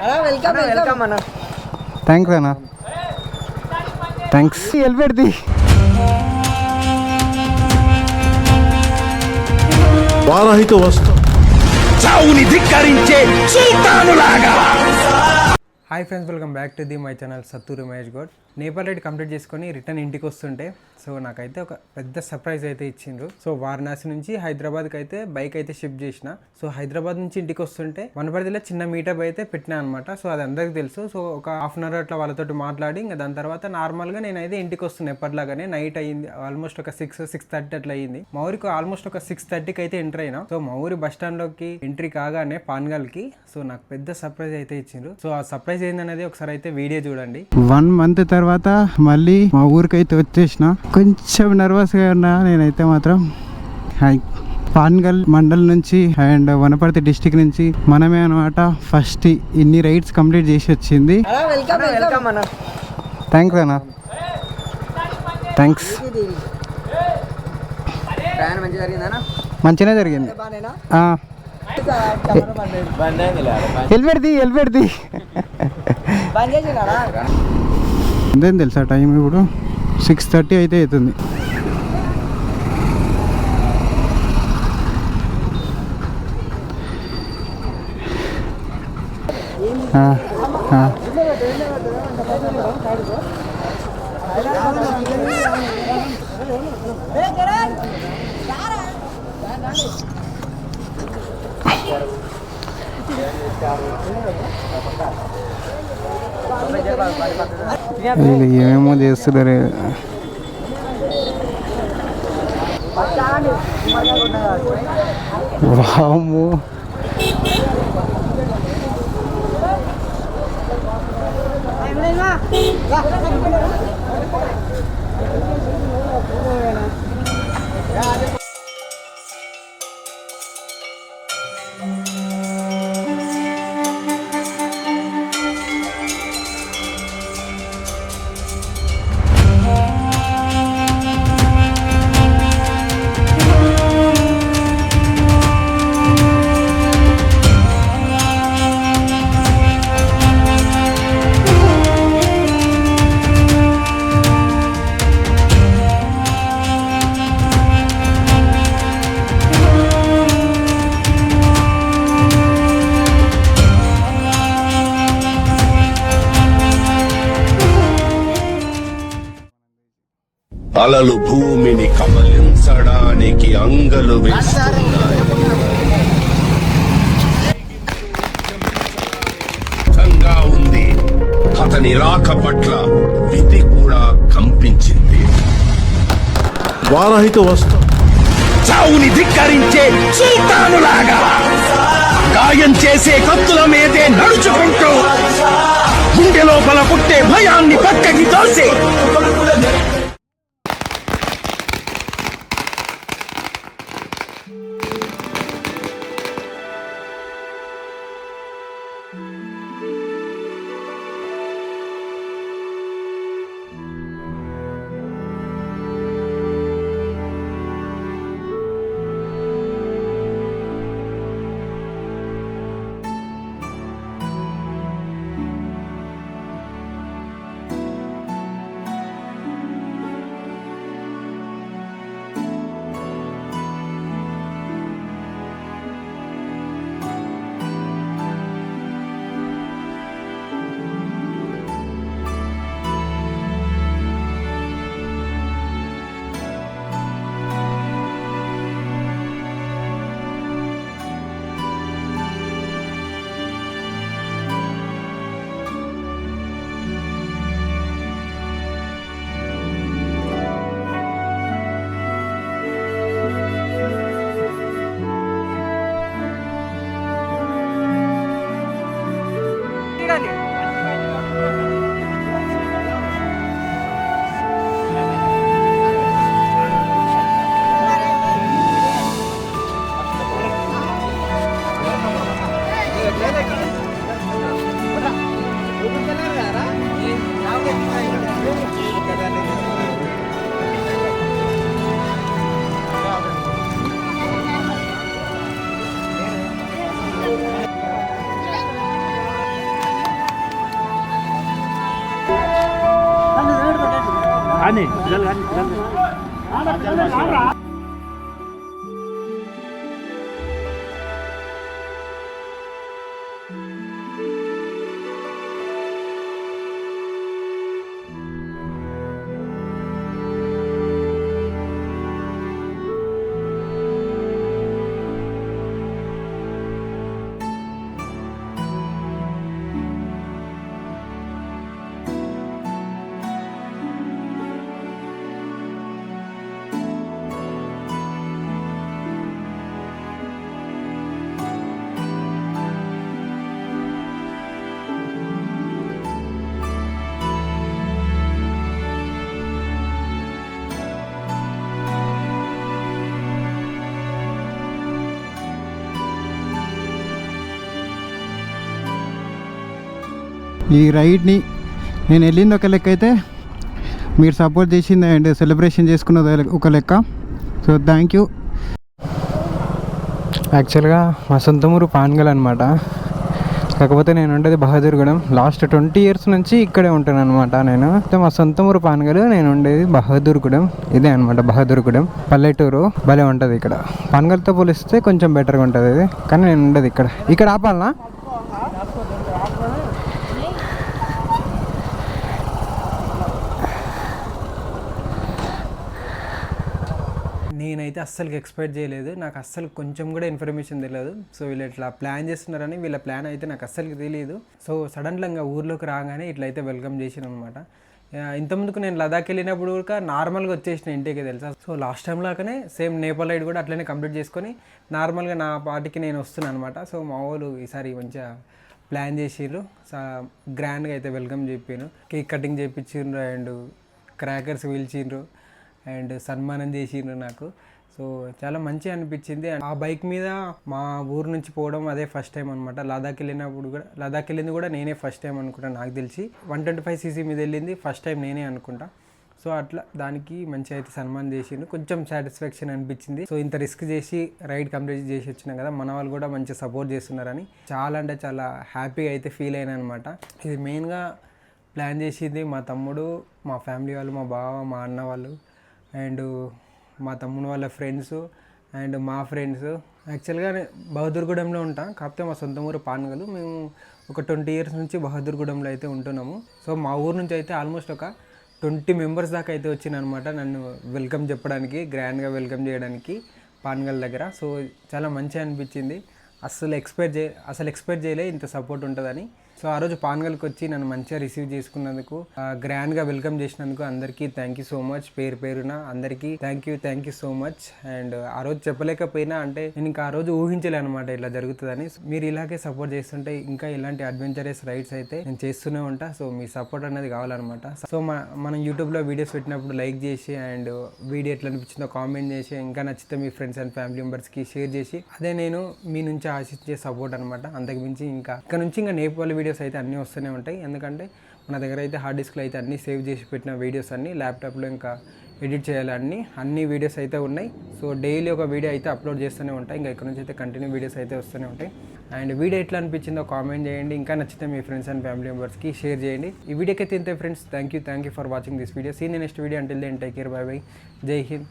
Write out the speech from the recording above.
Welcome అన్న. Thanks అన్న. Thanks. వెళ్ళిపెడితే వారాహితో వస్తా చావుని ధిక్కరించే సుల్తానులాగా. Hi friends, welcome back to my channel Satturu Mahesh Goud. Nepal ride complete చేసుకొని రిటర్న్ ఇంటికి వస్తుంటే సో నాకైతే ఒక పెద్ద సర్ప్రైజ్ అయితే ఇచ్చిండ్రు. సో వారణాసి నుంచి హైదరాబాద్కి అయితే బైక్ అయితే షిఫ్ట్ చేసిన. సో హైదరాబాద్ నుంచి ఇంటికి వస్తుంటే వనపర్తిలో చిన్న మీటప్ అయితే పెట్టినా అనమాట. సో అది అందరికి తెలుసు. సో ఒక హాఫ్ అన్ అవర్ అట్లా వాళ్ళతో మాట్లాడి ఇంకా దాని తర్వాత నార్మల్గా నేనైతే ఇంటికి వస్తున్నాను. ఎప్పటిలాగానే నైట్ అయ్యింది, ఆల్మోస్ట్ ఒక 6-6:30 అట్లా అయ్యింది. మా ఊరికి ఆల్మోస్ట్ ఒక 6:30కి అయితే ఎంటర్ అయినా. సో మా ఊరి బస్ స్టాండ్ లోకి ఎంట్రీ కాగానే పాన్గల్కి సో నాకు పెద్ద సర్ప్రైజ్ అయితే ఇచ్చిండ్రు. సో ఆ సర్ప్రైజ్ ఏందనేది ఒకసారి అయితే వీడియో చూడండి. 1 మంత్ తర్వాత మళ్ళీ మా ఊరికైతే వచ్చేసిన. కొంచెం నర్వస్గా ఉన్నా నేనైతే మాత్రం. పాన్గల్ మండల్ నుంచి అండ్ వనపర్తి డిస్టిక్ నుంచి మనమే అనమాట ఫస్ట్ ఇన్ని రైడ్స్ కంప్లీట్ చేసి వచ్చింది. వెల్కమ్ అన్న. థ్యాంక్స్ అన్న. థ్యాంక్స్. ప్రయాణం మంచిగా జరిగిందన్నా? మంచిగానే జరిగింది. వెళ్ళిపెడితే అంతేం తెలుసా, టైం ఇప్పుడు 6:30 అయితే అవుతుంది. ఏమేమో చేస్తున్నారు. వామ్మో, అలలు భూమిని కబలించడానికి అంగలు వేస్తున్నాయి. ఉంది అతని రాక పట్ల విధి కూడా కంపించింది. వారాహితో వస్తా చావుని ధిక్కరించే సుల్తానులాగా గాయం చేసే కత్తుల మీదే నడుచుకుంటూ గుండె లోపల పుట్టే భయాన్ని పక్కకి తోసి కానీ పిల్లలు కానీ ఈ రైడ్ని నేను వెళ్ళింది ఒక లెక్క అయితే మీరు సపోర్ట్ చేసింది అండ్ సెలబ్రేషన్ చేసుకున్నది ఒక లెక్క. So thank you. యాక్చువల్గా మా సొంత ఊరు పాన్గల్ అనమాట. కాకపోతే నేను ఉండేది బహదూర్గూడెం. లాస్ట్ 20 years నుంచి ఇక్కడే ఉంటాను అనమాట. నేను మా సొంత ఊరు పాన్గల్, నేను ఉండేది బహదూర్గూడెం. ఇదే అనమాట బహదూర్గూడెం పల్లెటూరు. భలే ఉంటుంది ఇక్కడ. పాన్గల్తో పోలిస్తే కొంచెం బెటర్గా ఉంటుంది ఇది. కానీ నేను ఉండేది ఇక్కడ ఆపాలనా? నేనైతే అస్సలు ఎక్స్పెక్ట్ చేయలేదు. నాకు అస్సలు కొంచెం కూడా ఇన్ఫర్మేషన్ తెలియదు. సో వీళ్ళు ఇట్లా ప్లాన్ చేస్తున్నారని, వీళ్ళ ప్లాన్ అయితే నాకు అస్సలు తెలియదు. సో సడన్గా ఊర్లోకి రాగానే ఇట్లయితే వెల్కమ్ చేసిన అనమాట. ఇంతకుముందుకు నేను లదాఖ్ వెళ్ళినప్పుడు కూడా నార్మల్గా వచ్చేసిన ఇంటికి తెలుసా. సో లాస్ట్ టైం లాగానే సేమ్ నేపాల్ రైడ్ కూడా అట్లనే కంప్లీట్ చేసుకొని నార్మల్గా నా పార్టీకి నేను వస్తున్నాను అనమాట. సో మా వాళ్ళు ఈసారి మంచిగా ప్లాన్ చేసిర్రు. గ్రాండ్గా అయితే వెల్కమ్ చెప్పాను. కేక్ కటింగ్ చేయించిండ్రు అండ్ క్రాకర్స్ పీల్చిండ్రు అండ్ సన్మానం చేసిండ్రు నాకు. సో చాలా మంచిగా అనిపించింది. ఆ బైక్ మీద మా ఊరు నుంచి పోవడం అదే ఫస్ట్ టైం అనమాట. లదాఖ్ వెళ్ళింది కూడా నేనే ఫస్ట్ టైం అనుకుంటా. నాకు తెలిసి 125cc మీద వెళ్ళింది ఫస్ట్ టైం నేనే అనుకుంటా. సో అట్లా దానికి మంచిగా అయితే సన్మానం చేసిండు. కొంచెం సాటిస్ఫాక్షన్ అనిపించింది. సో ఇంత రిస్క్ చేసి రైడ్ కంప్లీట్ చేసి వచ్చినాం కదా, మన వాళ్ళు కూడా మంచిగా సపోర్ట్ చేస్తున్నారని చాలా అంటే చాలా హ్యాపీగా అయితే ఫీల్ అయినా అనమాట. ఇది మెయిన్గా ప్లాన్ చేసింది మా తమ్ముడు, మా ఫ్యామిలీ వాళ్ళు, మా బావ, మా అన్న వాళ్ళు అండ్ మా తమ్ముడు వాళ్ళ ఫ్రెండ్స్ అండ్ మా ఫ్రెండ్స్. యాక్చువల్గా బహదూర్గూడెంలో ఉంటాం, కాకపోతే మా సొంత ఊరు పాన్గల్. మేము ఒక 20 years నుంచి బహదూర్గూడెంలో అయితే ఉంటున్నాము. సో మా ఊరు నుంచి అయితే ఆల్మోస్ట్ ఒక 20 members దాకా అయితే వచ్చిందనమాట నన్ను వెల్కమ్ చెప్పడానికి, గ్రాండ్గా వెల్కమ్ చేయడానికి పాన్గల్ దగ్గర. సో చాలా మంచిగా అనిపించింది. అసలు ఎక్స్పెక్ట్ చేయలే ఇంత సపోర్ట్ ఉంటుందని. సో ఆ రోజు పాన్గల్కి వచ్చి నన్ను మంచిగా రిసీవ్ చేసుకున్నందుకు, గ్రాండ్గా వెల్కమ్ చేసినందుకు అందరికీ థ్యాంక్ యూ సో మచ్. పేరున అందరికీ thank you so much. And ఆ రోజు చెప్పలేకపోయినా, అంటే నేను ఇంకా ఆ రోజు ఊహించలే అనమాట ఇట్లా జరుగుతుందని. మీరు ఇలాగే సపోర్ట్ చేస్తుంటే ఇంకా ఇలాంటి అడ్వెంచరస్ రైడ్స్ అయితే నేను చేస్తూనే ఉంటా. సో మీ సపోర్ట్ అనేది కావాలన్నమాట. సో మనం యూట్యూబ్లో వీడియోస్ పెట్టినప్పుడు లైక్ చేసి అండ్ వీడియో ఎట్లా అనిపించిందో కామెంట్ చేసి, ఇంకా నచ్చితే మీ ఫ్రెండ్స్ అండ్ ఫ్యామిలీ మెంబర్స్కి షేర్ చేసి, అదే నేను మీ నుంచి ఆశించే సపోర్ట్ అనమాట. అంతకుమించి ఇక్కడ నుంచి నేపాల్ వీడియోస్ అయితే అన్నీ వస్తూనే ఉంటాయి. ఎందుకంటే మన దగ్గర అయితే హార్డ్ డిస్క్లో అయితే అన్నీ సేవ్ చేసి పెట్టిన వీడియోస్ అన్నీ, ల్యాప్టాప్లో ఇంకా ఎడిట్ చేయాలి అన్ని వీడియోస్ అయితే ఉన్నాయి. సో డైలీ ఒక వీడియో అయితే అప్లోడ్ చేస్తూనే ఉంటాయి. ఇంకా ఇక్కడ నుంచి అయితే కంటిన్యూ వీడియోస్ అయితే వస్తూనే ఉంటాయి. అండ్ వీడియో ఎట్లా అనిపించిందో కామెంట్ చేయండి. ఇంకా నచ్చితే మీ ఫ్రెండ్స్ అండ్ ఫ్యామిలీ మెంబర్స్కి షేర్ చేయండి. ఈ వీడియోకి అయితే ఇంతే friends. Thank you for watching this video. See next video. Until then take care. Bye bye. Jai Hind.